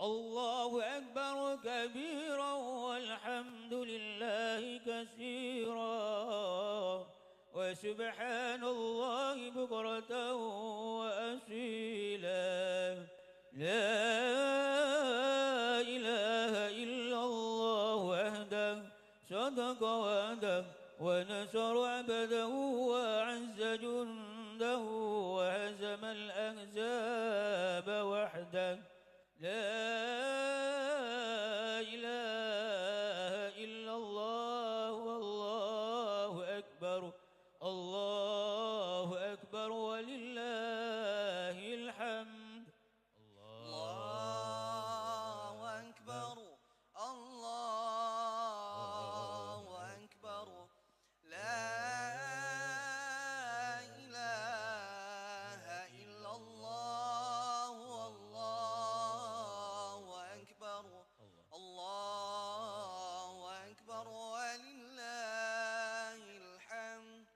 الله أكبر كبيرا والحمد لله كثيرا وسبحان الله بكرة وأصيلا لا إله إلا الله وحده صدق وعده ونصر عبده وأعز جنده وهزم الأحزاب وحده لا إله إلا الله والله أكبر الله أكبر ولله الحمد الله أكبر الله أكبر لا إله إلا الله والله أكبر الله أكبر ولله الحمد.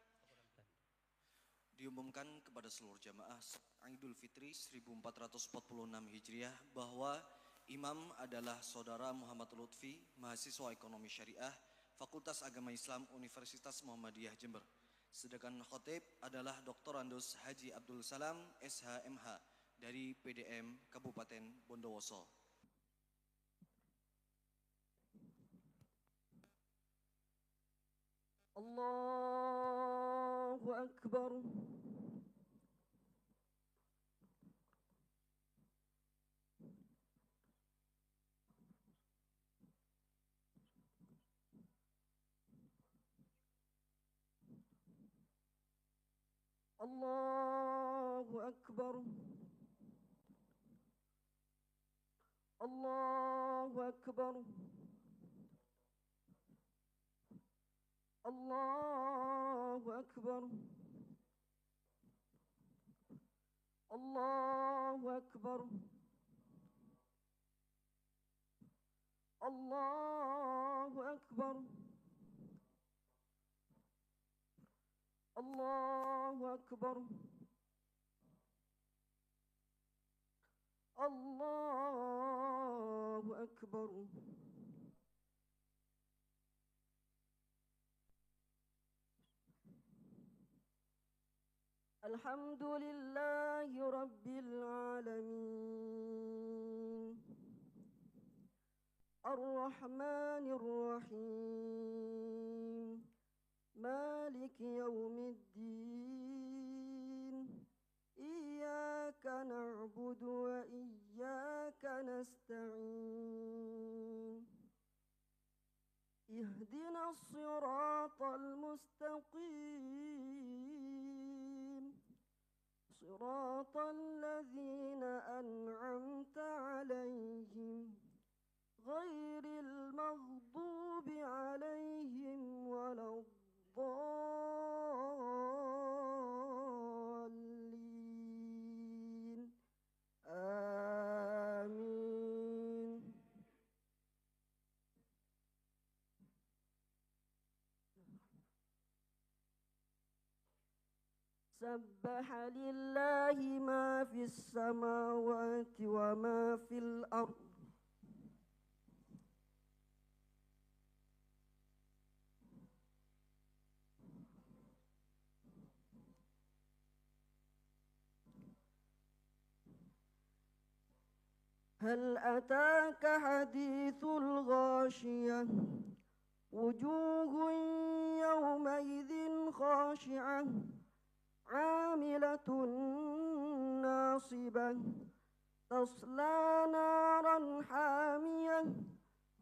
Diumumkan kepada seluruh jamaah Idul Fitri 1446 Hijriah bahwa imam adalah Saudara Muhammad Lutfi, mahasiswa Ekonomi Syariah, Fakultas Agama Islam Universitas Muhammadiyah Jember. Sedangkan khotib adalah Dr. Andus Haji Abdul Salam, SHMH dari PDM Kabupaten Bondowoso. Allahu Akbar. Allahu Akbar. Allahu Akbar. Allahu Akbar. Allahu Akbar. Allahu Akbar. Allahu Akbar. Allahu Akbar. Alhamdulillahi Rabbil Alamin Ar-Rahmanir Rahim Maliki Yawmiddin Iyyaka na'budu wa iyyaka nasta'in Ihdina as-siratal mustaqim Siratal ladzina an'amta 'alaihim ghairil maghdubi 'alaihim waladdallin. Amin. Sabbaha lillahi ma fis samawati wa ma fil ardh. هل أتاك حديث الغاشية وجوه يومئذ خاشعة عاملة ناصبة تصلى نارا حامية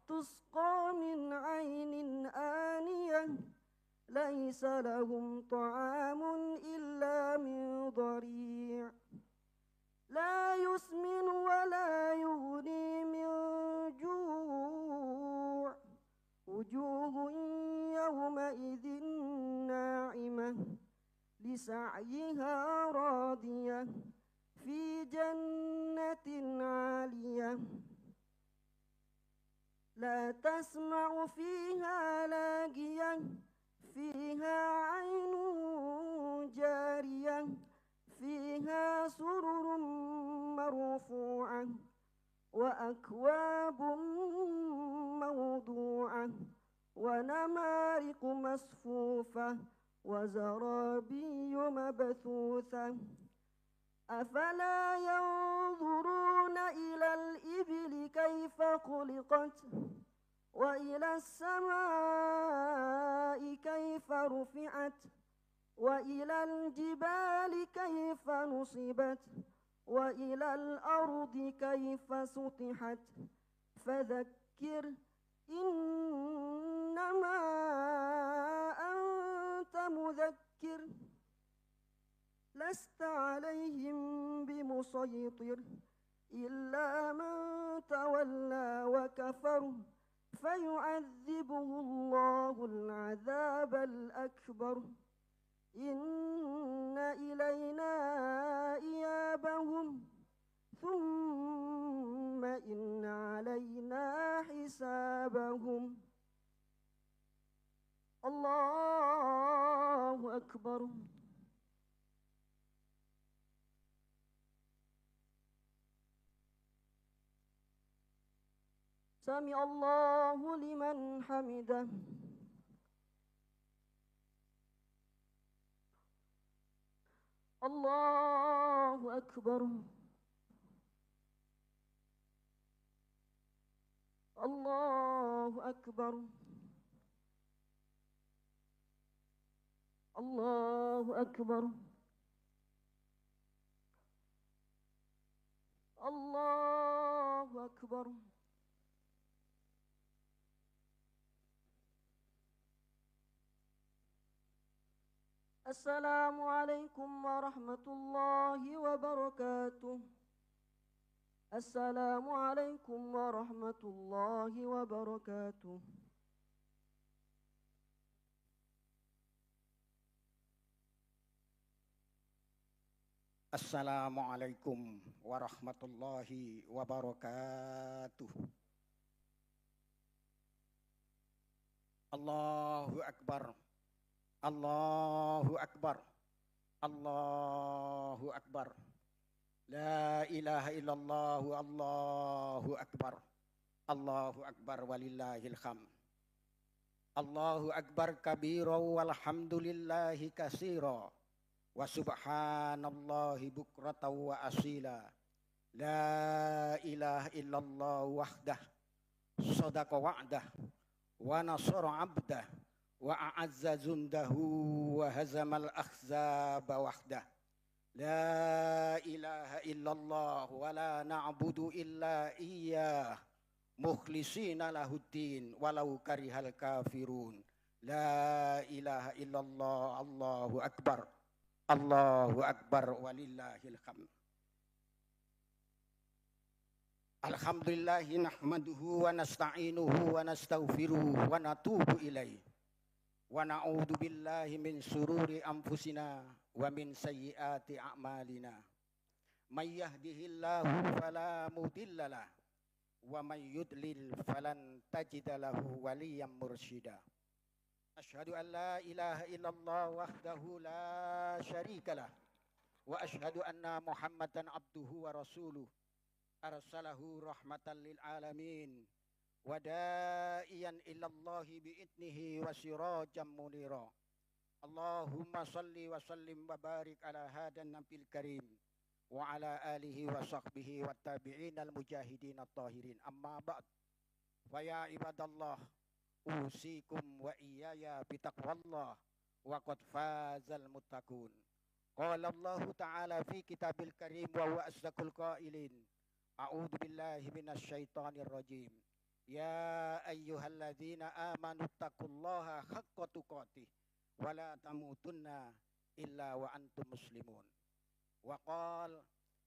تسقى من عين آنية ليس لهم طعام إلا من ضريع لا يسمن ولا يغني من جوع وجوه يومئذ ناعمة لسعيها راضية في جنة عالية لا تسمع فيها لاغية فيها عين جارية فيها سرر مرفوعة وأكواب موضوعة ونمارق مصفوفة وزرابي مبثوثة أفلا ينظرون إلى الإبل كيف خلقت وإلى السماء كيف رفعت وإلى الجبال كيف نصبت وإلى الأرض كيف سطحت فذكر إنما أنت مذكر لست عليهم بمسيطر إلا من تولى وكفر فيعذبه الله العذاب الأكبر إن إلينا إيابهم ثم إن علينا حسابهم الله أكبر سمع الله لمن حمده الله أكبر الله أكبر الله أكبر الله أكبر السلام عليكم ورحمة الله وبركاته السلام عليكم ورحمة الله وبركاته Assalamualaikum warahmatullahi wabarakatuh. Allahu Akbar. Allahu Akbar. Allahu Akbar. La ilaha illallah Allahu Akbar. Allahu Akbar walillahil hamd. Allahu Akbar kabira walhamdulillahi katsira. Wa subhanallahi bukratan wa asila. La ilaha illallah wahdah. Sadaqa wa'dah. Wa nasara abdah. Wa a'azza zundahu wa hazamal akhzaba wahdah. La ilaha illallah wa la na'budu illa iyyah. Mukhlisina lahuddin walau karihal kafirun. La ilaha illallah Allahu Akbar. Allahu Akbar walillahil hamd. Alhamdulillahi nahmaduhu wa nasta'inuhu wa nastaghfiruhu wa natubu ilaih. Wa na'udzu billahi min sururi anfusina wa min sayyiati a'malina. May yahdihillahu fala mudhillalah wa may yudlil falan tajida lahu waliyyan mursyida. Asyhadu an la ilaha illallah wahdahu la syarikalah wa asyhadu anna Muhammadan abduhu wa rasuluh arsalahu rahmatan lil alamin wa da'iyan ilallahi bi'idnihi wa sirajan munira. Allahumma salli wa sallim wa barik ala hadan nabil karim wa ala alihi wa sahbihi wa tabi'in al mujahidin at-tahirin. Amma ba'd, fa ya ibadallah usikum wa iyaya bitaqwallah wa qad fazal muttaqun. Qala Allah Ta'ala fi kitabil karim wa huwa asdaqul qailin. A'udzu billahi minasy syaithanir rajim. Ya ayyuhalladzina amanu taqullaha haqqa tuqatih wa la tamutunna illa wa antum muslimun. Wa qala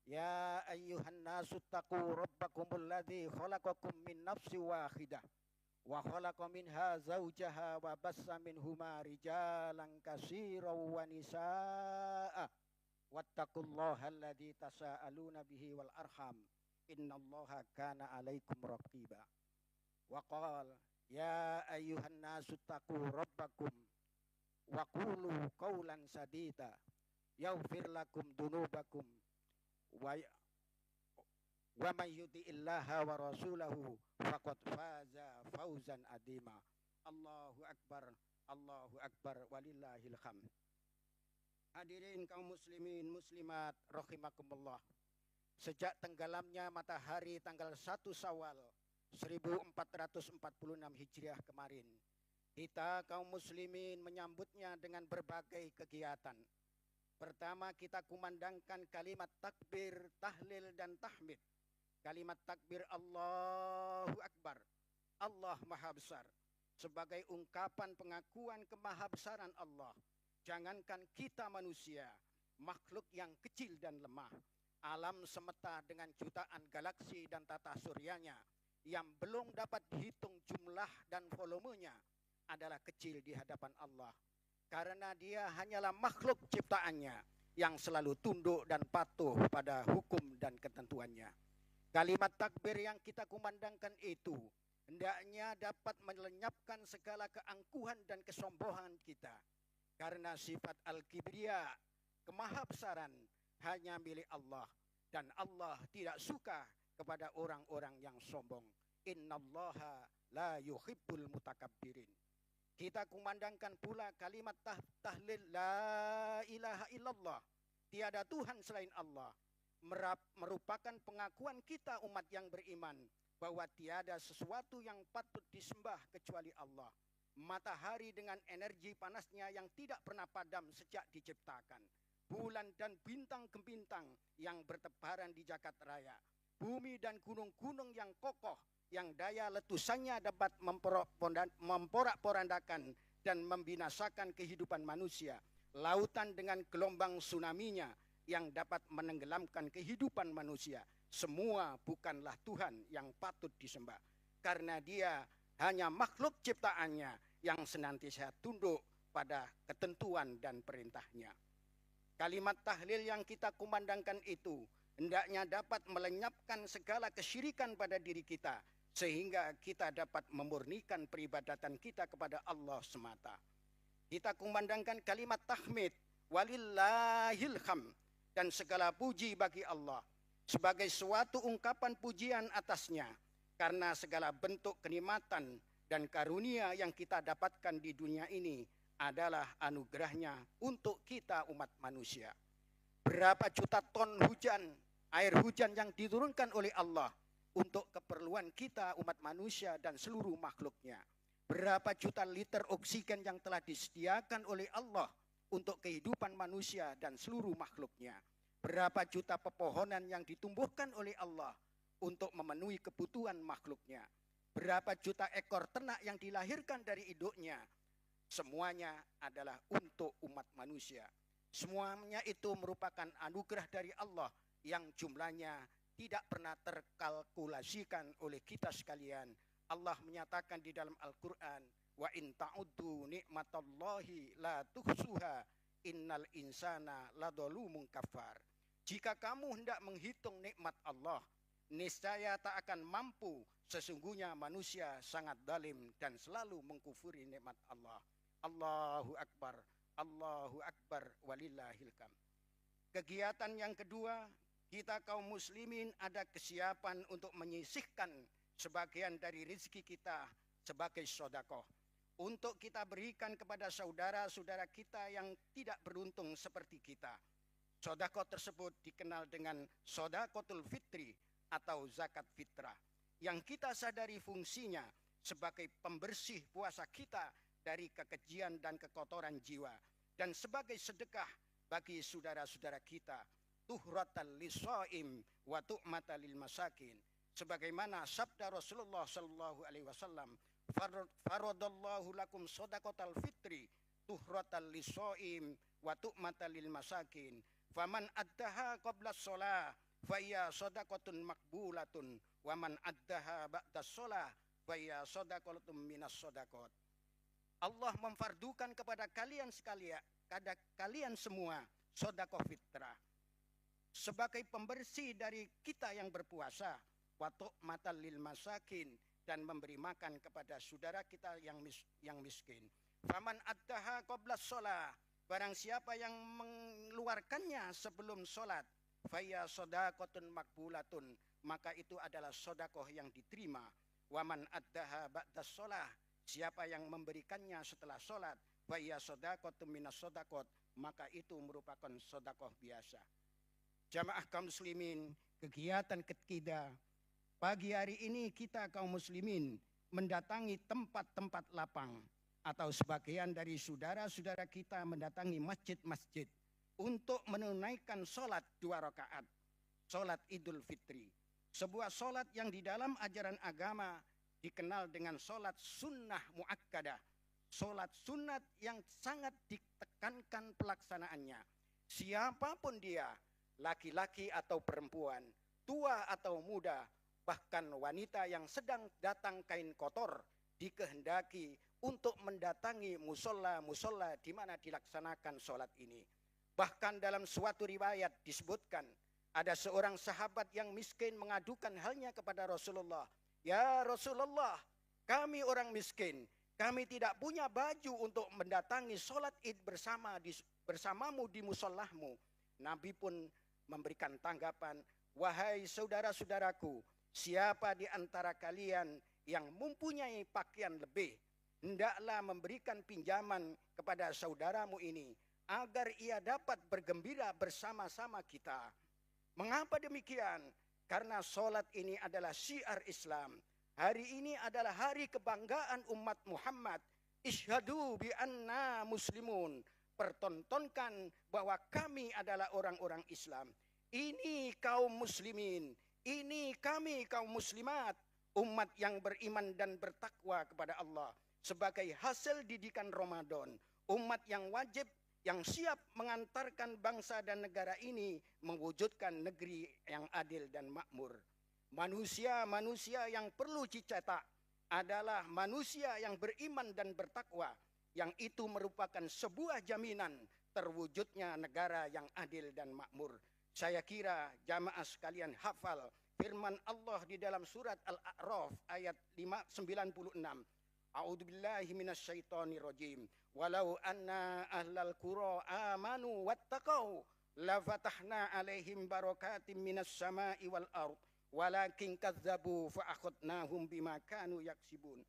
ya ayyuhan nasu taqu rabbakumul ladzi khalaqakum min nafsin wahidah wa khalaqa minha zawjaha wa bassa minhuma rijalan katsiran wa nisaa wattaqullaha alladzi tasaaluna bihi wal arham innallaha kana 'alaikum raqiba. Wa qala ya ayyuhan nasu taqu rabbakum wa qulu qawlan sadida yaghfir lakum dunubakum Wa may yuti'illaha wa rasulahu faqad faza fawzan adima. Allahu akbar, Allahu akbar, walillahil hamd. Hadirin kaum muslimin muslimat rahimakumullah. Sejak tenggelamnya matahari tanggal 1 Syawal 1446 Hijriah kemarin, kita kaum muslimin menyambutnya dengan berbagai kegiatan. Pertama, kita kumandangkan kalimat takbir, tahlil dan tahmid. Kalimat takbir Allahu Akbar, Allah Maha Besar, sebagai ungkapan pengakuan kemahabesaran Allah. Jangankan kita manusia, makhluk yang kecil dan lemah, alam semesta dengan jutaan galaksi dan tata suryanya yang belum dapat dihitung jumlah dan volumenya adalah kecil di hadapan Allah. Karena dia hanyalah makhluk ciptaannya yang selalu tunduk dan patuh pada hukum dan ketentuannya. Kalimat takbir yang kita kumandangkan itu hendaknya dapat melenyapkan segala keangkuhan dan kesombongan kita. Karena sifat al-kibriya, kemahabesaran, hanya milik Allah. Dan Allah tidak suka kepada orang-orang yang sombong. Innallaha la yuhibbul mutakabbirin. Kita kumandangkan pula kalimat tahlil la ilaha illallah. Tiada Tuhan selain Allah. Merupakan pengakuan kita umat yang beriman bahwa tiada sesuatu yang patut disembah kecuali Allah. Matahari dengan energi panasnya yang tidak pernah padam sejak diciptakan. Bulan dan bintang-bintang yang bertebaran di jagat raya. Bumi dan gunung-gunung yang kokoh, yang daya letusannya dapat memporak-porandakan dan membinasakan kehidupan manusia. Lautan dengan gelombang tsunami-nya yang dapat menenggelamkan kehidupan manusia. Semua bukanlah Tuhan yang patut disembah. Karena dia hanya makhluk ciptaannya yang senantiasa tunduk pada ketentuan dan perintahnya. Kalimat tahlil yang kita kumandangkan itu hendaknya dapat melenyapkan segala kesyirikan pada diri kita, sehingga kita dapat memurnikan peribadatan kita kepada Allah semata. Kita kumandangkan kalimat tahmid, walillahil hamd, dan segala puji bagi Allah, sebagai suatu ungkapan pujian atasnya, karena segala bentuk kenikmatan dan karunia yang kita dapatkan di dunia ini adalah anugerahnya untuk kita umat manusia. Berapa juta ton hujan, air hujan yang diturunkan oleh Allah untuk keperluan kita umat manusia dan seluruh makhluknya. Berapa juta liter oksigen yang telah disediakan oleh Allah untuk kehidupan manusia dan seluruh makhluknya. Berapa juta pepohonan yang ditumbuhkan oleh Allah untuk memenuhi kebutuhan makhluknya. Berapa juta ekor ternak yang dilahirkan dari induknya. Semuanya adalah untuk umat manusia. Semuanya itu merupakan anugerah dari Allah yang jumlahnya tidak pernah terkalkulasikan oleh kita sekalian. Allah menyatakan di dalam Al-Quran, wa in ta'uddu ni'matallahi la tuhsuha innal insana ladzalumun kafar. Jika kamu hendak menghitung nikmat Allah, niscaya tak akan mampu. Sesungguhnya manusia sangat zalim dan selalu mengkufuri nikmat Allah. Allahu Akbar, Allahu Akbar, walillahil hamd. Kegiatan yang kedua, kita kaum muslimin ada kesiapan untuk menyisihkan sebagian dari rezeki kita sebagai sedekah, untuk kita berikan kepada saudara-saudara kita yang tidak beruntung seperti kita. Sedekah tersebut dikenal dengan sedekatul fitri atau zakat fitrah, yang kita sadari fungsinya sebagai pembersih puasa kita dari kekejian dan kekotoran jiwa, dan sebagai sedekah bagi saudara-saudara kita, tuhratan lisaim wa tu'matan lil masakin, sebagaimana sabda Rasulullah sallallahu alaihi wasallam, faradallahu lakum shadaqatal fitri tuhratan lisaim wa tu'matan lil masakin, faman addaha qabla shalah fa hiya shadaqatun maqbulatun wa man addaha ba'da shalah fa hiya shadaqatun minas shadaqat. Allah memfardukan kepada kalian sekalian, kepada kalian semua, sedekah fitrah sebagai pembersih dari kita yang berpuasa, wa tu'matan lil masakin, dan memberi makan kepada saudara kita yang miskin. Faman addaha qabla shalah, barang siapa yang mengeluarkannya sebelum sholat, faya sodakotun makbulatun, maka itu adalah sodakoh yang diterima. Waman addaha ba'das sholah, siapa yang memberikannya setelah sholat, faya sodakotun minas sodakot, maka itu merupakan sodakoh biasa. Jamaah kaum muslimin, kegiatan ketiga pagi hari ini kita kaum muslimin mendatangi tempat-tempat lapang, atau sebagian dari saudara-saudara kita mendatangi masjid-masjid untuk menunaikan sholat 2 rakaat, sholat Idul Fitri. Sebuah sholat yang di dalam ajaran agama dikenal dengan sholat sunnah muakkadah, sholat sunat yang sangat ditekankan pelaksanaannya. Siapapun dia, laki-laki atau perempuan, tua atau muda, bahkan wanita yang sedang datang kain kotor, dikehendaki untuk mendatangi musola-musola di mana dilaksanakan sholat ini. Bahkan dalam suatu riwayat disebutkan, ada seorang sahabat yang miskin mengadukan halnya kepada Rasulullah. Ya Rasulullah, kami orang miskin, kami tidak punya baju untuk mendatangi sholat id bersamamu di musolahmu. Nabi pun memberikan tanggapan, wahai saudara-saudaraku, siapa di antara kalian yang mempunyai pakaian lebih, hendaklah memberikan pinjaman kepada saudaramu ini, agar ia dapat bergembira bersama-sama kita. Mengapa demikian? Karena sholat ini adalah syiar Islam. Hari ini adalah hari kebanggaan umat Muhammad. Isyhadu bi anna muslimun. Pertontonkan bahwa kami adalah orang-orang Islam. Ini kaum muslimin. Ini kami kaum muslimat. Umat yang beriman dan bertakwa kepada Allah. Sebagai hasil didikan Ramadan. Umat yang wajib, yang siap mengantarkan bangsa dan negara ini mewujudkan negeri yang adil dan makmur. Manusia-manusia yang perlu dicetak adalah manusia yang beriman dan bertakwa, yang itu merupakan sebuah jaminan terwujudnya negara yang adil dan makmur. Saya kira jamaah sekalian hafal firman Allah di dalam surat Al-A'raf ayat 96. A'udzubillahi minasyaitonirrajim. Walau anna ahlal qura amanu wattaqau la fatahna alaihim barakatim minas sama'i wal ard walakin kadzabu fa akhadnahum bima kanu yaksibun.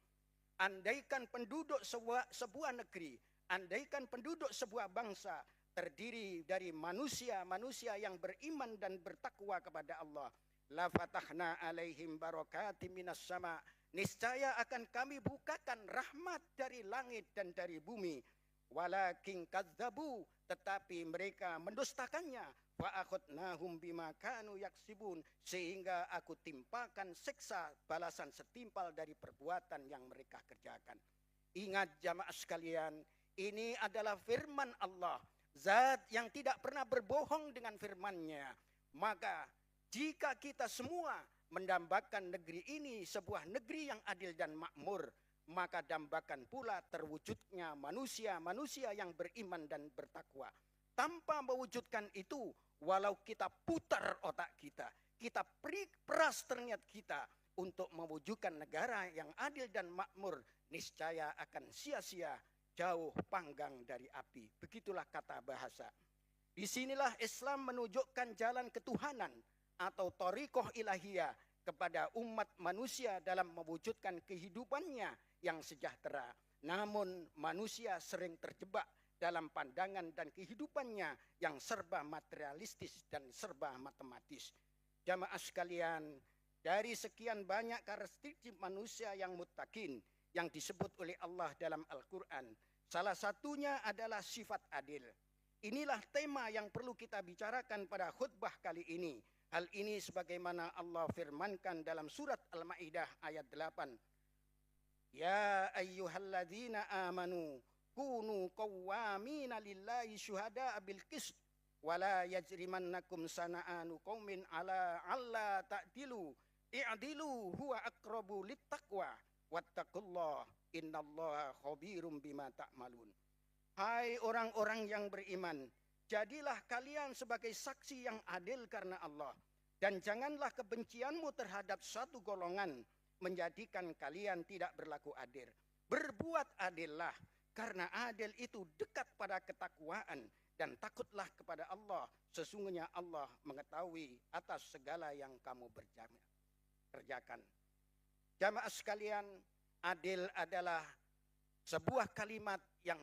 Andaikan penduduk sebuah negeri, andaikan penduduk sebuah bangsa terdiri dari manusia-manusia yang beriman dan bertakwa kepada Allah, la fatahna alaihim barakatim minas sama', niscaya akan kami bukakan rahmat dari langit dan dari bumi. Walakin kadzabu, tetapi mereka mendustakannya. Fa akhadnahum bima kanu yaksibun, sehingga aku timpakan siksa balasan setimpal dari perbuatan yang mereka kerjakan. Ingat jamaah sekalian, ini adalah firman Allah, zat yang tidak pernah berbohong dengan firman-Nya. Maka jika kita semua mendambakan negeri ini sebuah negeri yang adil dan makmur, maka dambakan pula terwujudnya manusia-manusia yang beriman dan bertakwa. Tanpa mewujudkan itu, walau kita putar otak kita, kita peras terniat kita untuk mewujudkan negara yang adil dan makmur, niscaya akan sia-sia, jauh panggang dari api. Begitulah kata bahasa. Disinilah Islam menunjukkan jalan ketuhanan atau thariqah ilahiyah kepada umat manusia dalam mewujudkan kehidupannya yang sejahtera. Namun manusia sering terjebak dalam pandangan dan kehidupannya yang serba materialistis dan serba matematis. Jamaah sekalian, dari sekian banyak karakteristik manusia yang muttaqin yang disebut oleh Allah dalam Al-Quran, salah satunya adalah sifat adil. Inilah tema yang perlu kita bicarakan pada khutbah kali ini. Hal ini sebagaimana Allah firmankan dalam surat Al-Maidah ayat 8. Ya ayyuhalladzina amanu kunu qawwamina lillahi syuhada'a bil qist wa la yajrimannakum sana'anu qaumin ala alla ta'dilu i'dilu huwa aqrabu littaqwa wattaqullah innallaha khabirum bima ta'malun. Hai orang-orang yang beriman, jadilah kalian sebagai saksi yang adil karena Allah. Dan janganlah kebencianmu terhadap satu golongan menjadikan kalian tidak berlaku adil. Berbuat adillah, karena adil itu dekat pada ketakwaan. dan takutlah kepada Allah. Sesungguhnya Allah mengetahui atas segala yang kamu kerjakan. Jamaah sekalian, adil adalah sebuah kalimat yang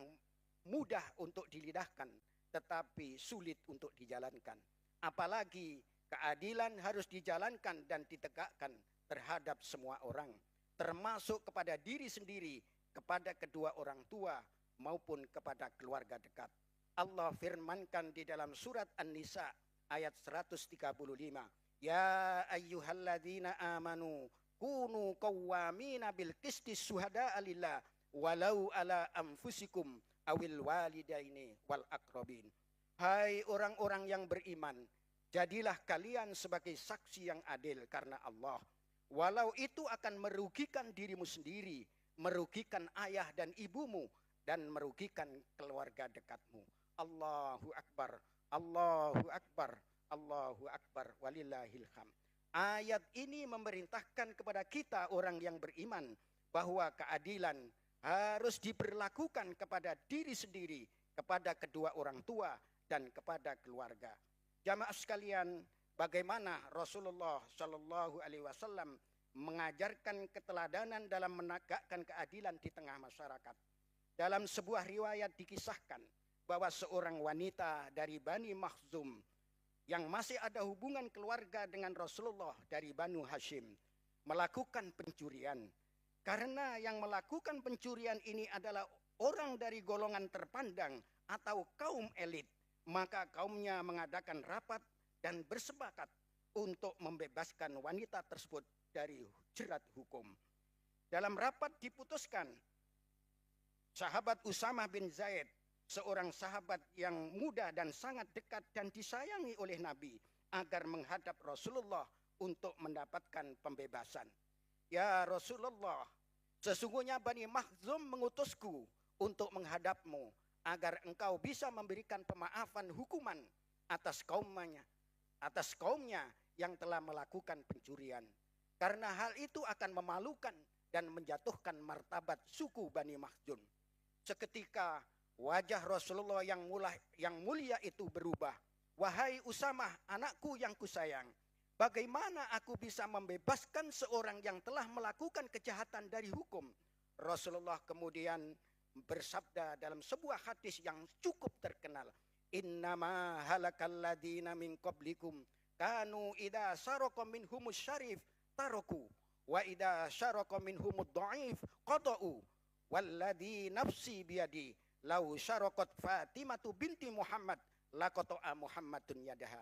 mudah untuk dilidahkan, tetapi sulit untuk dijalankan. Apalagi keadilan harus dijalankan dan ditegakkan terhadap semua orang, termasuk kepada diri sendiri, kepada kedua orang tua, maupun kepada keluarga dekat. Allah firmankan di dalam surat An-Nisa ayat 135, Ya ayyuhalladzina amanu kunu qawwamina bil qisti syuhada'a lillah walau ala anfusikum awil walidaini wal aqrabin. Hai orang-orang yang beriman, jadilah kalian sebagai saksi yang adil karena Allah, walau itu akan merugikan dirimu sendiri, merugikan ayah dan ibumu, dan merugikan keluarga dekatmu. Allahu Akbar, Allahu Akbar, Allahu Akbar, walillahil hamd. Ayat ini memerintahkan kepada kita orang yang beriman bahwa keadilan harus diberlakukan kepada diri sendiri, kepada kedua orang tua, dan kepada keluarga. Jamaah sekalian, bagaimana Rasulullah Shallallahu Alaihi Wasallam mengajarkan keteladanan dalam menegakkan keadilan di tengah masyarakat. Dalam sebuah riwayat dikisahkan bahwa seorang wanita dari Bani Makhzum yang masih ada hubungan keluarga dengan Rasulullah dari Banu Hashim melakukan pencurian. Karena yang melakukan pencurian ini adalah orang dari golongan terpandang atau kaum elit, maka kaumnya mengadakan rapat dan bersepakat untuk membebaskan wanita tersebut dari jerat hukum. Dalam rapat diputuskan, sahabat Usamah bin Zaid, seorang sahabat yang muda dan sangat dekat dan disayangi oleh Nabi, agar menghadap Rasulullah untuk mendapatkan pembebasan. Ya Rasulullah, sesungguhnya Bani Makhzum mengutusku untuk menghadapmu agar engkau bisa memberikan pemaafan hukuman atas kaumnya yang telah melakukan pencurian. Karena hal itu akan memalukan dan menjatuhkan martabat suku Bani Makhzum. Seketika wajah Rasulullah yang mulia itu berubah. Wahai Usamah, anakku yang kusayang, bagaimana aku bisa membebaskan seorang yang telah melakukan kejahatan dari hukum? Rasulullah kemudian bersabda dalam sebuah hadis yang cukup terkenal, Innama halakal ladina min qablikum kanu idza saraka minhumus syarif taroku wa idza syaraka minhumud dhaif qata'u walladzi nafsi biyadi lau syarakat Fatimatu binti Muhammad laqata'a Muhammadun yadaha.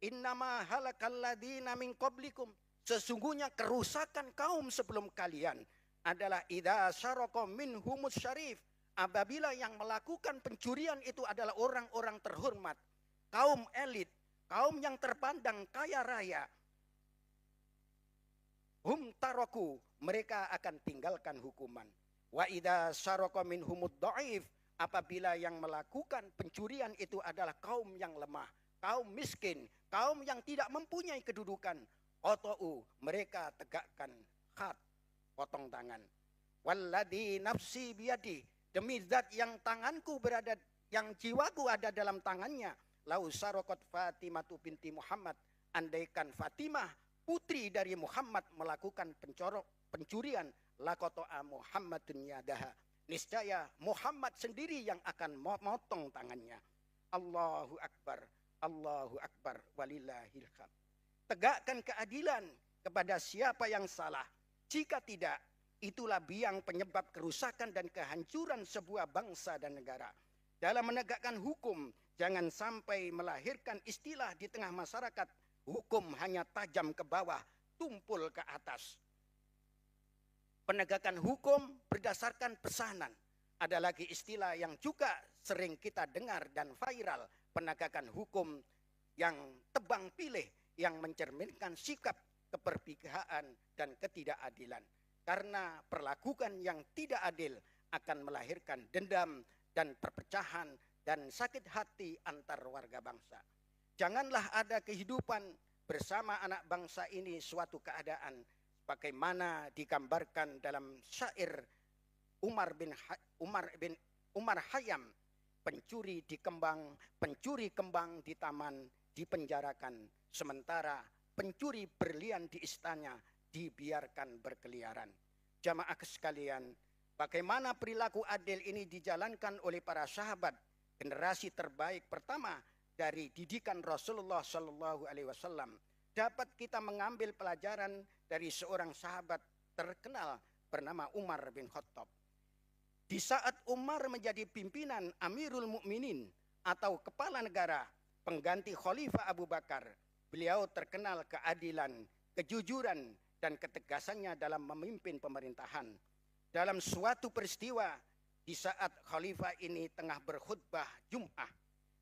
Innama halakal ladina min qablikum, sesungguhnya kerusakan kaum sebelum kalian adalah idza syaraka minhumus syarif, apabila yang melakukan pencurian itu adalah orang-orang terhormat, kaum elit, kaum yang terpandang kaya raya. Hum taraku, mereka akan tinggalkan hukuman. Wa idza syaraka minhumud dhaif, apabila yang melakukan pencurian itu adalah kaum yang lemah, kaum miskin, kaum yang tidak mempunyai kedudukan, qata'u, mereka tegakkan khat, potong tangan. Walladzi nafsi biyadi, demi zat yang tanganku berada, yang jiwaku ada dalam tangannya, lau syarakat Fatimatu binti Muhammad, andaikan Fatimah putri dari Muhammad melakukan pencurian, laqata'a Muhammadun yadaha, niscaya Muhammad sendiri yang akan memotong tangannya. Allahu Akbar, Allahu Akbar, walillahil hamd. Tegakkan keadilan kepada siapa yang salah. Jika tidak, itulah biang penyebab kerusakan dan kehancuran sebuah bangsa dan negara. Dalam menegakkan hukum, jangan sampai melahirkan istilah di tengah masyarakat, hukum hanya tajam ke bawah, tumpul ke atas. Penegakan hukum berdasarkan pesanan. Ada lagi istilah yang juga sering kita dengar dan viral, penegakan hukum yang tebang pilih, yang mencerminkan sikap keperpihakan dan ketidakadilan. Karena perlakuan yang tidak adil akan melahirkan dendam dan perpecahan dan sakit hati antar warga bangsa. Janganlah ada kehidupan bersama anak bangsa ini suatu keadaan bagaimana digambarkan dalam syair Umar Khayyam pencuri kembang di taman dipenjarakan, sementara pencuri berlian di istana dibiarkan berkeliaran. Jamaah sekalian, bagaimana perilaku adil ini dijalankan oleh para sahabat, generasi terbaik pertama dari didikan Rasulullah Shallallahu Alaihi Wasallam. Dapat kita mengambil pelajaran dari seorang sahabat terkenal bernama Umar bin Khattab. Di saat Umar menjadi pimpinan Amirul Mukminin atau kepala negara pengganti Khalifah Abu Bakar, beliau terkenal keadilan, kejujuran, dan ketegasannya dalam memimpin pemerintahan. Dalam suatu peristiwa di saat Khalifah ini tengah berkhutbah Jum'ah,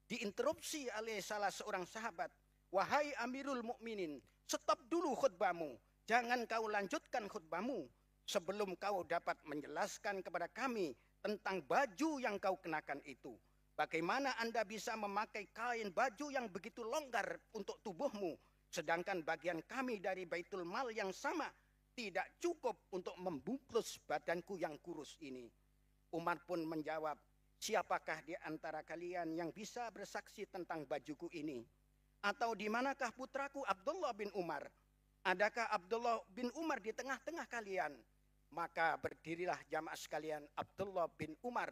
diinterupsi oleh salah seorang sahabat, "Wahai Amirul Mukminin, stop dulu khutbahmu, jangan kau lanjutkan khutbahmu sebelum kau dapat menjelaskan kepada kami tentang baju yang kau kenakan itu. Bagaimana Anda bisa memakai kain baju yang begitu longgar untuk tubuhmu, sedangkan bagian kami dari Baitul Mal yang sama tidak cukup untuk membungkus badanku yang kurus ini?" Umar pun menjawab, "Siapakah di antara kalian yang bisa bersaksi tentang bajuku ini? Atau di manakah putraku Abdullah bin Umar? Adakah Abdullah bin Umar di tengah-tengah kalian?" Maka berdirilah jamaah sekalian Abdullah bin Umar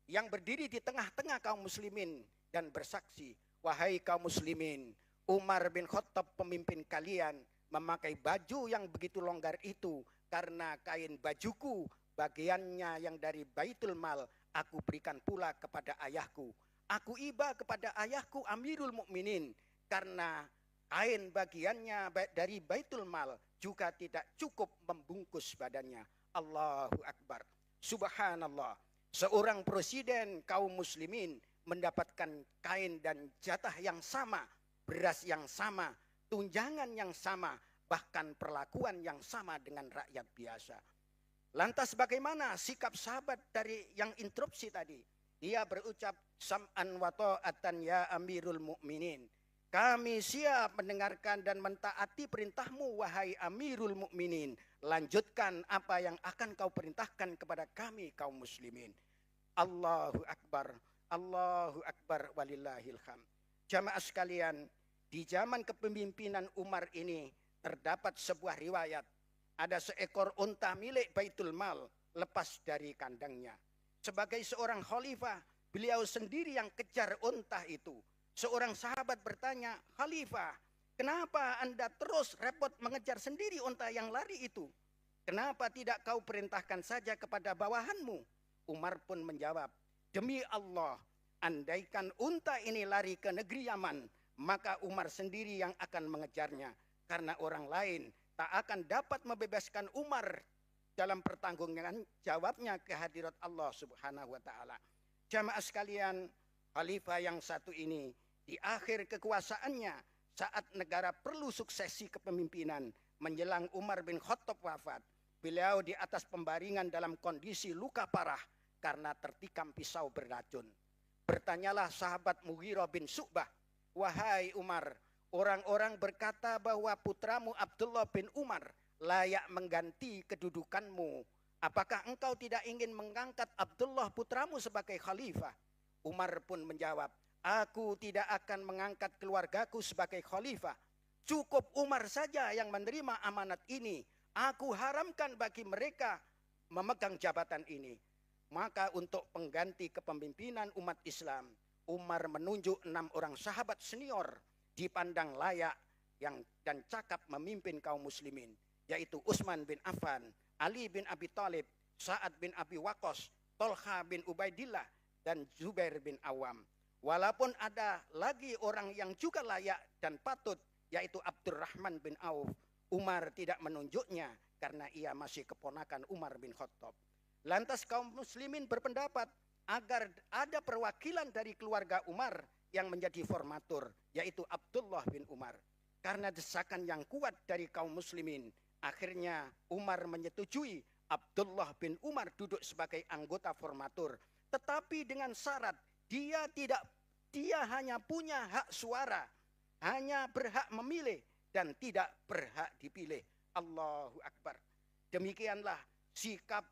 yang berdiri di tengah-tengah kaum muslimin dan bersaksi, "Wahai kaum muslimin, Umar bin Khattab pemimpin kalian memakai baju yang begitu longgar itu karena kain bajuku bagiannya yang dari Baitul Mal aku berikan pula kepada ayahku. Aku iba kepada ayahku Amirul Mukminin karena kain bagiannya dari Baitul Mal juga tidak cukup membungkus badannya." Allahu Akbar. Subhanallah. Seorang presiden kaum muslimin mendapatkan kain dan jatah yang sama, beras yang sama, tunjangan yang sama, bahkan perlakuan yang sama dengan rakyat biasa. Lantas bagaimana sikap sahabat dari yang interupsi tadi? Dia berucap, "Sam'an wa ta'atan ya Amirul Mukminin." Kami siap mendengarkan dan mentaati perintahmu wahai Amirul Mukminin. Lanjutkan apa yang akan kau perintahkan kepada kami kaum muslimin. Allahu Akbar, Allahu Akbar walillahil hamd. Jamaah sekalian, di zaman kepemimpinan Umar ini terdapat sebuah riwayat. Ada seekor unta milik Baitul Mal lepas dari kandangnya. Sebagai seorang khalifah, beliau sendiri yang kejar unta itu. Seorang sahabat bertanya, "Khalifah, kenapa Anda terus repot mengejar sendiri unta yang lari itu? Kenapa tidak kau perintahkan saja kepada bawahanmu?" Umar pun menjawab, "Demi Allah, andaikan unta ini lari ke negeri Yaman, maka Umar sendiri yang akan mengejarnya. Karena orang lain tak akan dapat membebaskan Umar dalam pertanggungan jawabnya ke hadirat Allah Subhanahu wa Ta'ala." Jamaah sekalian, khalifah yang satu ini di akhir kekuasaannya saat negara perlu suksesi kepemimpinan menjelang Umar bin Khattab wafat, beliau di atas pembaringan dalam kondisi luka parah karena tertikam pisau beracun. Bertanyalah sahabat Mughirah bin Syu'bah, "Wahai Umar, orang-orang berkata bahwa putramu Abdullah bin Umar layak mengganti kedudukanmu. Apakah engkau tidak ingin mengangkat Abdullah putramu sebagai khalifah?" Umar pun menjawab, "Aku tidak akan mengangkat keluargaku sebagai khalifah. Cukup Umar saja yang menerima amanat ini. Aku haramkan bagi mereka memegang jabatan ini." Maka untuk pengganti kepemimpinan umat Islam, Umar menunjuk 6 orang sahabat senior dipandang layak dan cakap memimpin kaum muslimin, yaitu Utsman bin Affan, Ali bin Abi Thalib, Sa'ad bin Abi Waqqas, Tolha bin Ubaidillah, dan Zubair bin Awam. Walaupun ada lagi orang yang juga layak dan patut, yaitu Abdurrahman bin Auf, Umar tidak menunjuknya karena ia masih keponakan Umar bin Khattab. Lantas kaum muslimin berpendapat agar ada perwakilan dari keluarga Umar yang menjadi formatur, yaitu Abdullah bin Umar. Karena desakan yang kuat dari kaum muslimin, akhirnya Umar menyetujui Abdullah bin Umar duduk sebagai anggota formatur, tetapi dengan syarat dia hanya punya hak suara, hanya berhak memilih dan tidak berhak dipilih. Allahu Akbar. Demikianlah sikap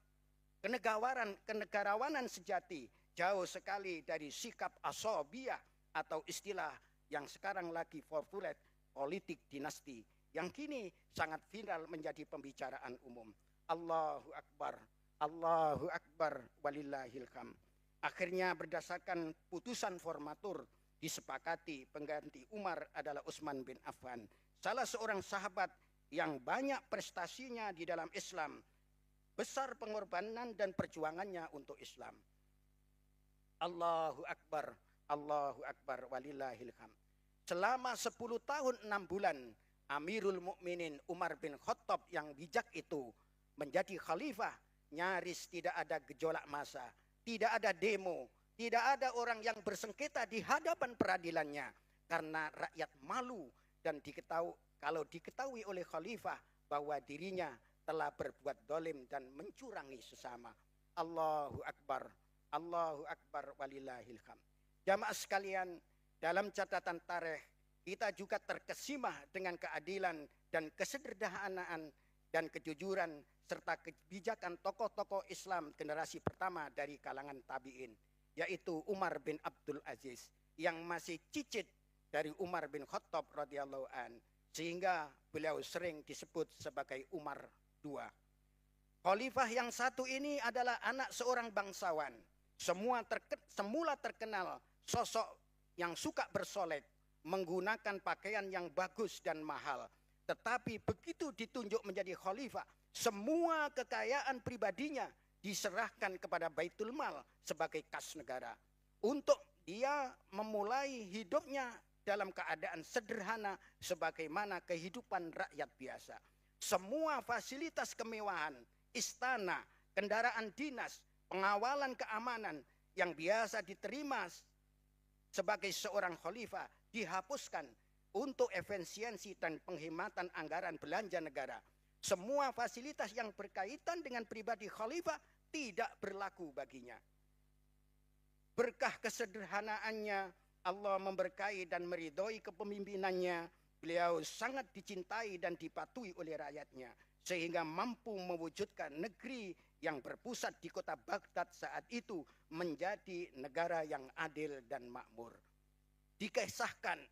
kenegarawanan sejati jauh sekali dari sikap asobiyah atau istilah yang sekarang lagi populer, politik dinasti, yang kini sangat viral menjadi pembicaraan umum. Allahu Akbar, Allahu Akbar, walillahil hamd. Akhirnya berdasarkan putusan formatur disepakati pengganti Umar adalah Utsman bin Affan, salah seorang sahabat yang banyak prestasinya di dalam Islam, besar pengorbanan dan perjuangannya untuk Islam. Allahu Akbar, Allahu Akbar, walillahil hamd. Selama 10 tahun 6 bulan, Amirul Mukminin Umar bin Khattab yang bijak itu menjadi khalifah, nyaris tidak ada gejolak massa, tidak ada demo, tidak ada orang yang bersengketa di hadapan peradilannya, karena rakyat malu dan kalau diketahui oleh khalifah bahwa dirinya telah berbuat dolim dan mencurangi sesama. Allahu Akbar, Allahu Akbar, walillahil hamd. Jamaah sekalian, dalam catatan tarikh kita juga terkesima dengan keadilan dan kesederhanaan dan kejujuran serta kebijakan tokoh-tokoh Islam generasi pertama dari kalangan tabi'in, yaitu Umar bin Abdul Aziz yang masih cicit dari Umar bin Khattab radhiyallahu an, sehingga beliau sering disebut sebagai Umar II. Khalifah yang satu ini adalah anak seorang bangsawan, semula terkenal sosok yang suka bersolek, menggunakan pakaian yang bagus dan mahal. Tetapi begitu ditunjuk menjadi khalifah, semua kekayaan pribadinya diserahkan kepada Baitul Mal sebagai kas negara, untuk dia memulai hidupnya dalam keadaan sederhana sebagaimana kehidupan rakyat biasa. Semua fasilitas kemewahan, istana, kendaraan dinas, pengawalan keamanan yang biasa diterima sebagai seorang khalifah dihapuskan untuk efisiensi dan penghematan anggaran belanja negara. Semua fasilitas yang berkaitan dengan pribadi khalifah tidak berlaku baginya. Berkah kesederhanaannya, Allah memberkahi dan meridhoi kepemimpinannya. Beliau sangat dicintai dan dipatuhi oleh rakyatnya, sehingga mampu mewujudkan negeri yang berpusat di kota Baghdad saat itu menjadi negara yang adil dan makmur. Dikisahkan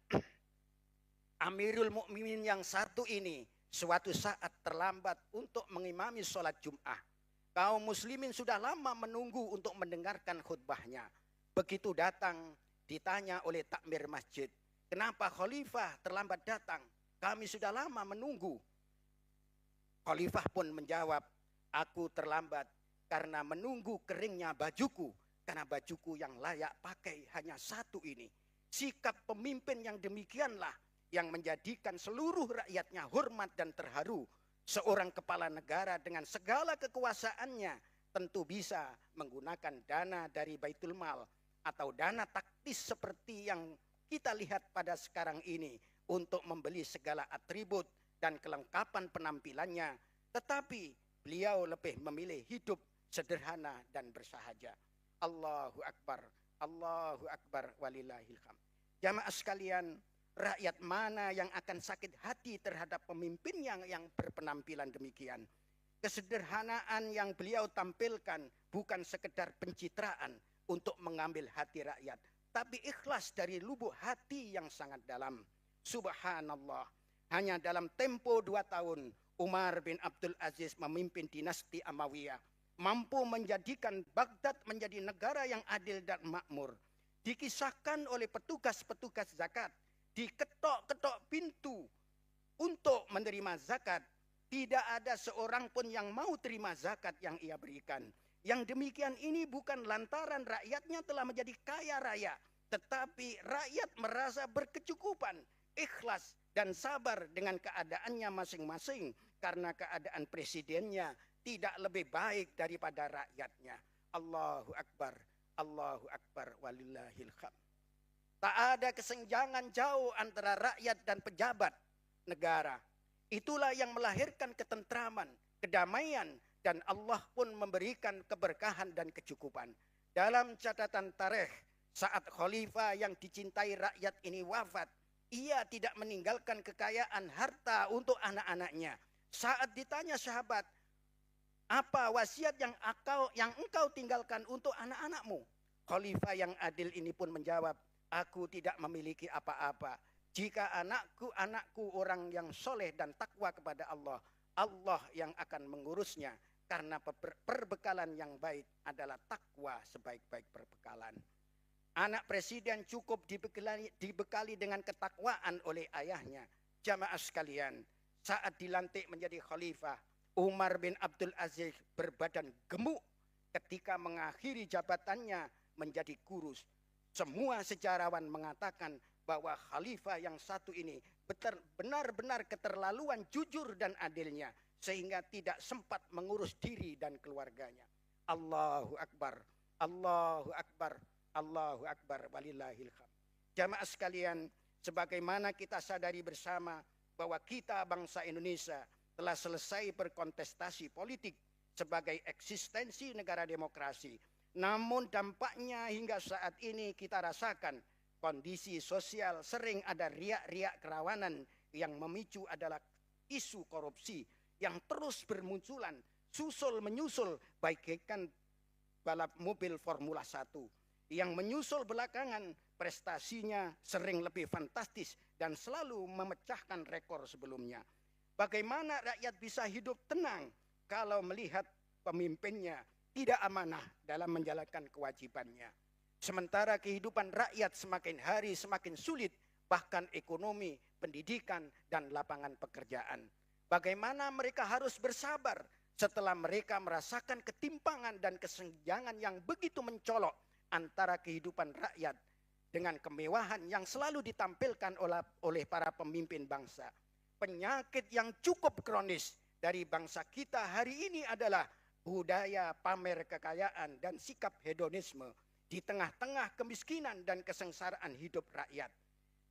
Amirul Mukminin yang satu ini suatu saat terlambat untuk mengimami sholat Jum'ah. Kaum muslimin sudah lama menunggu untuk mendengarkan khutbahnya. Begitu datang, ditanya oleh takmir masjid, kenapa khalifah terlambat datang? Kami sudah lama menunggu. Khalifah pun menjawab, aku terlambat karena menunggu keringnya bajuku, karena bajuku yang layak pakai hanya satu ini. Sikap pemimpin yang demikianlah yang menjadikan seluruh rakyatnya hormat dan terharu. Seorang kepala negara dengan segala kekuasaannya tentu bisa menggunakan dana dari Baitul Mal atau dana taktis seperti yang kita lihat pada sekarang ini untuk membeli segala atribut dan kelengkapan penampilannya. Tetapi beliau lebih memilih hidup sederhana dan bersahaja. Allahu Akbar, Allahu Akbar, walillahil hamd. Jamaah sekalian, rakyat mana yang akan sakit hati terhadap pemimpinnya yang berpenampilan demikian? Kesederhanaan yang beliau tampilkan bukan sekedar pencitraan untuk mengambil hati rakyat, tapi ikhlas dari lubuk hati yang sangat dalam. Subhanallah, hanya dalam tempo 2 tahun, Umar bin Abdul Aziz memimpin dinasti Amawiyah, mampu menjadikan Baghdad menjadi negara yang adil dan makmur. Dikisahkan oleh petugas-petugas zakat, diketok-ketok pintu untuk menerima zakat, tidak ada seorang pun yang mau terima zakat yang ia berikan. Yang demikian ini bukan lantaran rakyatnya telah menjadi kaya raya, tetapi rakyat merasa berkecukupan, ikhlas dan sabar dengan keadaannya masing-masing, karena keadaan presidennya tidak lebih baik daripada rakyatnya. Allahu Akbar, Allahu Akbar, walillahil hamd. Tak ada kesenjangan jauh antara rakyat dan pejabat negara. Itulah yang melahirkan ketentraman, kedamaian, dan Allah pun memberikan keberkahan dan kecukupan. Dalam catatan tarikh, saat khalifah yang dicintai rakyat ini wafat, ia tidak meninggalkan kekayaan harta untuk anak-anaknya. Saat ditanya sahabat, apa wasiat yang engkau tinggalkan untuk anak-anakmu? Khalifah yang adil ini pun menjawab, aku tidak memiliki apa-apa. Jika anakku orang yang soleh dan takwa kepada Allah, Allah yang akan mengurusnya. Karena perbekalan yang baik adalah takwa sebaik-baik perbekalan. Anak presiden cukup dibekali dengan ketakwaan oleh ayahnya. Jamaah sekalian, saat dilantik menjadi khalifah, Umar bin Abdul Aziz berbadan gemuk ketika mengakhiri jabatannya menjadi kurus. Semua sejarawan mengatakan bahwa khalifah yang satu ini benar-benar keterlaluan jujur dan adilnya, sehingga tidak sempat mengurus diri dan keluarganya. Allahu Akbar, Allahu Akbar, Allahu Akbar, walillahil hamd. Jamaah sekalian, sebagaimana kita sadari bersama bahwa kita bangsa Indonesia telah selesai berkontestasi politik sebagai eksistensi negara demokrasi. Namun dampaknya hingga saat ini kita rasakan kondisi sosial sering ada riak-riak kerawanan yang memicu adalah isu korupsi yang terus bermunculan, susul menyusul bagaikan balap mobil Formula 1. Yang menyusul belakangan prestasinya sering lebih fantastis dan selalu memecahkan rekor sebelumnya. Bagaimana rakyat bisa hidup tenang kalau melihat pemimpinnya tidak amanah dalam menjalankan kewajibannya. Sementara kehidupan rakyat semakin hari semakin sulit, bahkan ekonomi, pendidikan, dan lapangan pekerjaan. Bagaimana mereka harus bersabar setelah mereka merasakan ketimpangan dan kesenjangan yang begitu mencolok antara kehidupan rakyat dengan kemewahan yang selalu ditampilkan oleh para pemimpin bangsa. Penyakit yang cukup kronis dari bangsa kita hari ini adalah budaya pamer kekayaan dan sikap hedonisme di tengah-tengah kemiskinan dan kesengsaraan hidup rakyat.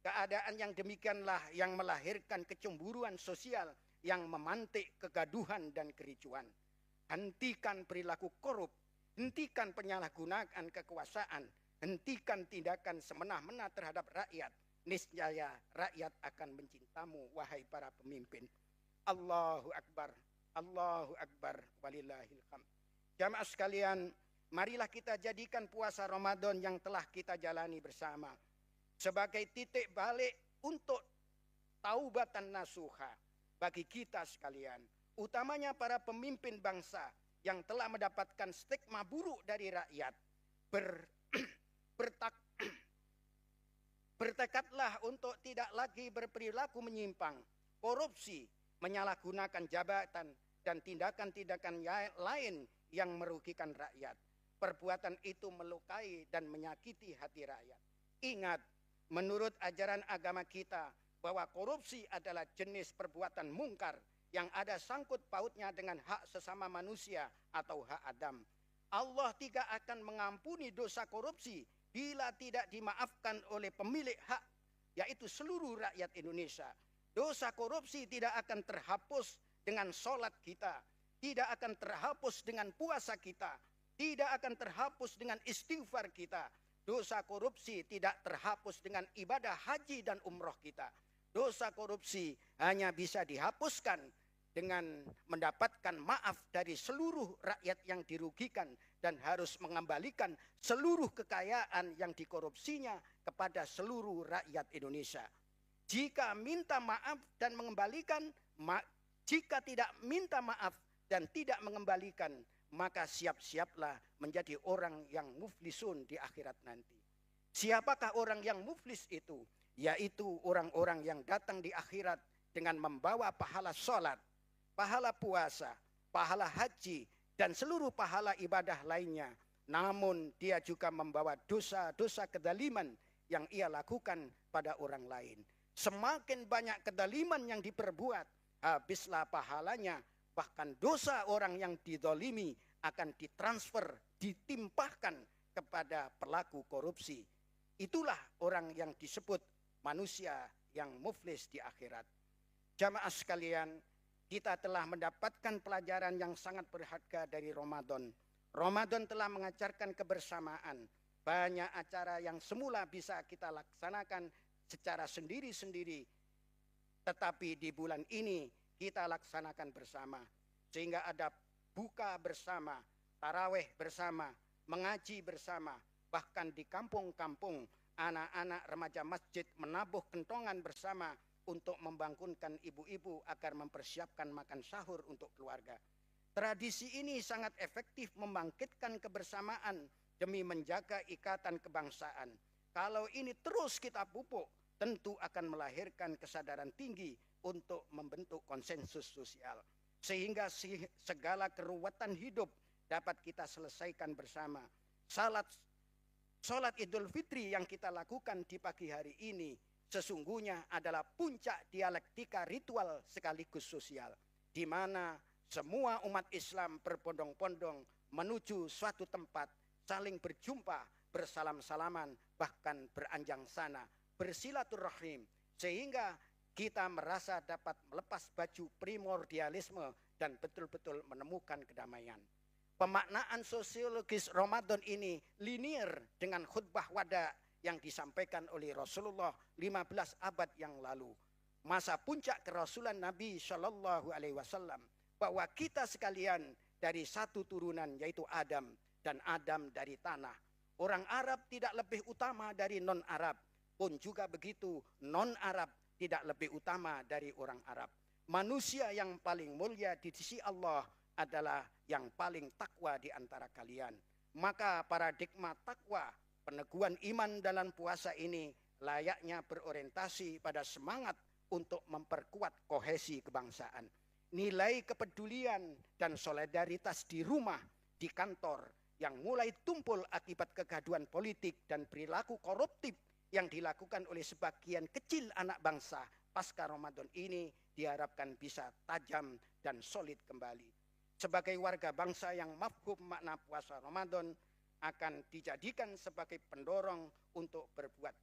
Keadaan yang demikianlah yang melahirkan kecemburuan sosial yang memantik kegaduhan dan kericuan. Hentikan perilaku korup, hentikan penyalahgunaan kekuasaan, hentikan tindakan semena-mena terhadap rakyat. Niscaya rakyat akan mencintamu, wahai para pemimpin. Allahu Akbar, Allahu Akbar, walillahil hamd. Jamaah sekalian, marilah kita jadikan puasa Ramadan yang telah kita jalani bersama sebagai titik balik untuk taubatan nasuha bagi kita sekalian, utamanya para pemimpin bangsa yang telah mendapatkan stigma buruk dari rakyat. Bertekadlah untuk tidak lagi berperilaku menyimpang, korupsi, menyalahgunakan jabatan, dan tindakan-tindakan lain yang merugikan rakyat. Perbuatan itu melukai dan menyakiti hati rakyat. Ingat, menurut ajaran agama kita, bahwa korupsi adalah jenis perbuatan mungkar yang ada sangkut pautnya dengan hak sesama manusia atau hak Adam. Allah tidak akan mengampuni dosa korupsi bila tidak dimaafkan oleh pemilik hak, yaitu seluruh rakyat Indonesia. Dosa korupsi tidak akan terhapus dengan sholat kita, tidak akan terhapus dengan puasa kita, tidak akan terhapus dengan istighfar kita. Dosa korupsi tidak terhapus dengan ibadah haji dan umroh kita. Dosa korupsi hanya bisa dihapuskan dengan mendapatkan maaf dari seluruh rakyat yang dirugikan dan harus mengembalikan seluruh kekayaan yang dikorupsinya kepada seluruh rakyat Indonesia. Jika minta maaf dan mengembalikan, jika tidak minta maaf dan tidak mengembalikan, maka siap-siaplah menjadi orang yang muflisun di akhirat nanti. Siapakah orang yang muflis itu? Yaitu orang-orang yang datang di akhirat dengan membawa pahala sholat, pahala puasa, pahala haji, dan seluruh pahala ibadah lainnya. Namun dia juga membawa dosa-dosa kedaliman yang ia lakukan pada orang lain. Semakin banyak kedaliman yang diperbuat, habislah pahalanya. Bahkan dosa orang yang didolimi akan ditransfer, ditimpahkan kepada pelaku korupsi. Itulah orang yang disebut manusia yang muflis di akhirat. Jamaah sekalian, kita telah mendapatkan pelajaran yang sangat berharga dari Ramadan. Ramadan telah mengajarkan kebersamaan. Banyak acara yang semula bisa kita laksanakan secara sendiri-sendiri, tetapi di bulan ini kita laksanakan bersama. Sehingga ada buka bersama, taraweh bersama, mengaji bersama, Bahkan di kampung-kampung, anak-anak remaja masjid menabuh kentongan bersama untuk membangunkan ibu-ibu agar mempersiapkan makan sahur untuk keluarga. Tradisi ini sangat efektif membangkitkan kebersamaan demi menjaga ikatan kebangsaan. Kalau ini terus kita pupuk, tentu akan melahirkan kesadaran tinggi untuk membentuk konsensus sosial. Sehingga segala keruwetan hidup dapat kita selesaikan bersama. Salat Idul Fitri yang kita lakukan di pagi hari ini sesungguhnya adalah puncak dialektika ritual sekaligus sosial, di mana semua umat Islam berbondong-bondong menuju suatu tempat, saling berjumpa, bersalam-salaman, bahkan beranjang sana, bersilaturahim, sehingga kita merasa dapat melepas baju primordialisme dan betul-betul menemukan kedamaian. Pemaknaan sosiologis Ramadan ini linear dengan khutbah wada yang disampaikan oleh Rasulullah 15 abad yang lalu. Masa puncak kerasulan Nabi Shallallahu Alaihi Wasallam, bahwa kita sekalian dari satu turunan yaitu Adam, dan Adam dari tanah. Orang Arab tidak lebih utama dari non-Arab, pun juga begitu non-Arab tidak lebih utama dari orang Arab. Manusia yang paling mulia di sisi Allah adalah yang paling takwa di antara kalian. Maka paradigma takwa, peneguhan iman dalam puasa ini layaknya berorientasi pada semangat untuk memperkuat kohesi kebangsaan. Nilai kepedulian dan solidaritas di rumah, di kantor, yang mulai tumpul akibat kegaduhan politik dan perilaku koruptif yang dilakukan oleh sebagian kecil anak bangsa pasca Ramadan ini diharapkan bisa tajam dan solid kembali. Sebagai warga bangsa yang mafhum makna puasa Ramadan akan dijadikan sebagai pendorong untuk berbuat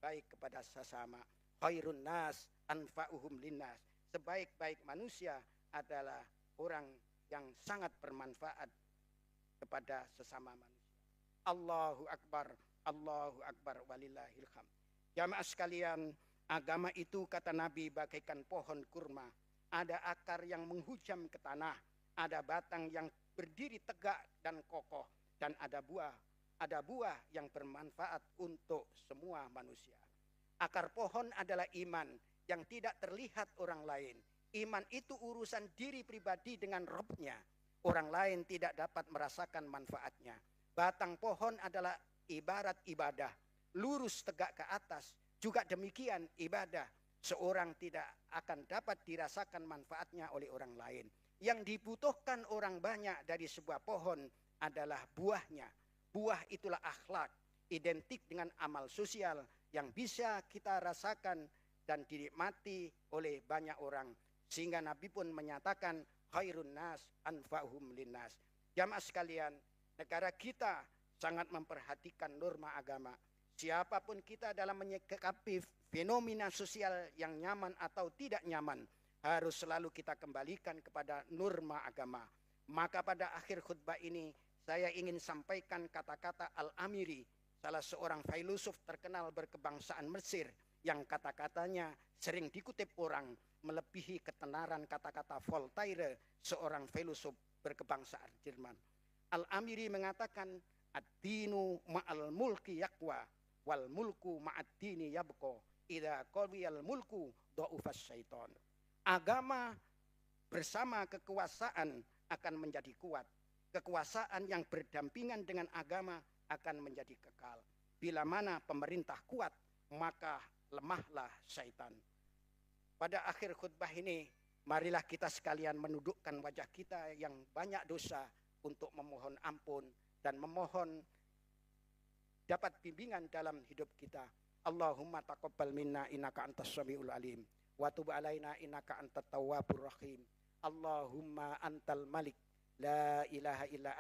baik kepada sesama. Khairun nas anfa'uhum linnas. Sebaik-baik manusia adalah orang yang sangat bermanfaat kepada sesama manusia. Allahu Akbar, Allahu Akbar, walillahil hamd. Jamaah sekalian, agama itu kata Nabi bagaikan pohon kurma. Ada akar yang menghujam ke tanah, ada batang yang berdiri tegak dan kokoh, dan ada buah yang bermanfaat untuk semua manusia. Akar pohon adalah iman yang tidak terlihat orang lain. Iman itu urusan diri pribadi dengan Rabb-nya. Orang lain tidak dapat merasakan manfaatnya. Batang pohon adalah ibarat ibadah, lurus tegak ke atas. Juga demikian ibadah, seorang tidak akan dapat dirasakan manfaatnya oleh orang lain. Yang dibutuhkan orang banyak dari sebuah pohon adalah buahnya. Buah itulah akhlak, identik dengan amal sosial yang bisa kita rasakan dan dinikmati oleh banyak orang. Sehingga Nabi pun menyatakan khairun nas anfa'uhum linnas. Jamaah sekalian, negara kita sangat memperhatikan norma agama. Siapapun kita dalam menyikapi fenomena sosial yang nyaman atau tidak nyaman, harus selalu kita kembalikan kepada norma agama. Maka pada akhir khutbah ini saya ingin sampaikan kata-kata Al-Amiri, salah seorang filosof terkenal berkebangsaan Mesir, yang kata-katanya sering dikutip orang melebihi ketenaran kata-kata Voltaire, seorang filosof berkebangsaan Jerman. Al-Amiri mengatakan, ad-dinu ma'al mulki yakwa, wal mulku ma'ad-dini yabko, idha qawiyal mulku do'ufas syaiton. Agama bersama kekuasaan akan menjadi kuat. Kekuasaan yang berdampingan dengan agama akan menjadi kekal. Bila mana pemerintah kuat, maka lemahlah syaitan. Pada akhir khutbah ini, marilah kita sekalian menundukkan wajah kita yang banyak dosa untuk memohon ampun dan memohon dapat bimbingan dalam hidup kita. Allahumma taqabbal minna innaka antas samiul alim wa tub alaina innaka antat tawwabur rahim. Allahumma antal malik la ilaha illa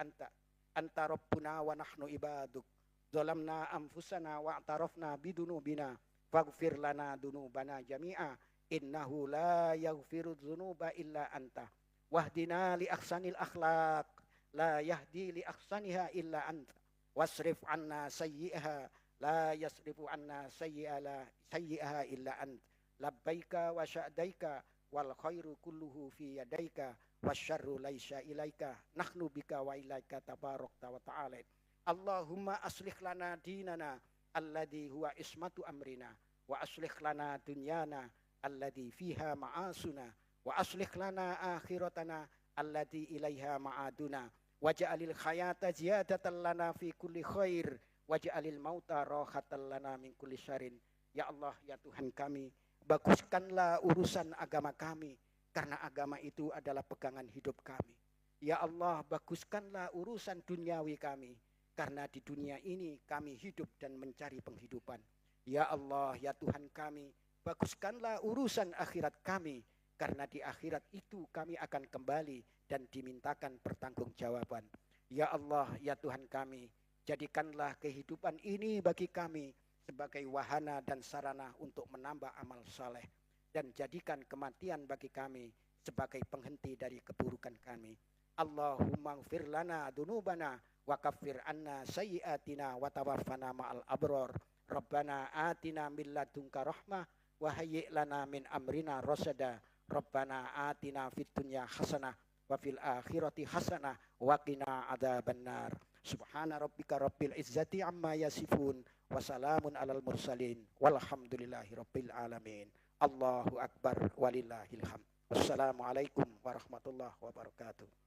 anta rabbuna wa nahnu ibaduk zalamna anfusana wa i'tarafna bidunubina faghfir lana dunubana jami'a innahu la yaghfiru dzunuba illa anta wahdina li ahsanil akhlaq la yahdi li ahsaniha illa anta wasrif anna sayyi'aha la yasrifu anna sayyi'aha illa anta labbaika wa sya'daika wal khairu kulluhu fi yadaika wasyarru laisa ilaika nahnu bika wa ilaika tabarakta wa ta'ala Allahumma aslih lana dinana alladhi huwa ismatu amrina wa aslih lana dunyana alladhi fiha ma'asuna wa aslih lana akhiratana alladhi ilaiha ma'aduna waj'alil hayata ziyadatan lana fi kulli khair waj'alil mauta rahatan lana min kulli syarrin. Ya Allah, ya Tuhan kami, baguskanlah urusan agama kami, karena agama itu adalah pegangan hidup kami. Ya Allah, baguskanlah urusan duniawi kami, karena di dunia ini kami hidup dan mencari penghidupan. Ya Allah, ya Tuhan kami, baguskanlah urusan akhirat kami, karena di akhirat itu kami akan kembali dan dimintakan pertanggungjawaban. Ya Allah, ya Tuhan kami, jadikanlah kehidupan ini bagi kami sebagai wahana dan sarana untuk menambah amal saleh, dan jadikan kematian bagi kami sebagai penghenti dari keburukan kami. Allahumma ighfir lana dzunubana wa kaffir anna sayyi'atina wa tawaffana ma'al abror. Rabbana atina min ladunka rahmah wa hayyi' lana min amrina rasada. Rabbana atina fid dunya hasanah wa fil akhirati hasanah wa qina adzabannar. Subhana rabbika rabbil izzati amma yasifun wa salamun alal mursalin walhamdulillahi rabbil alamin. Allahu akbar walillahil hamd. Wassalamualaikum warahmatullahi wabarakatuh.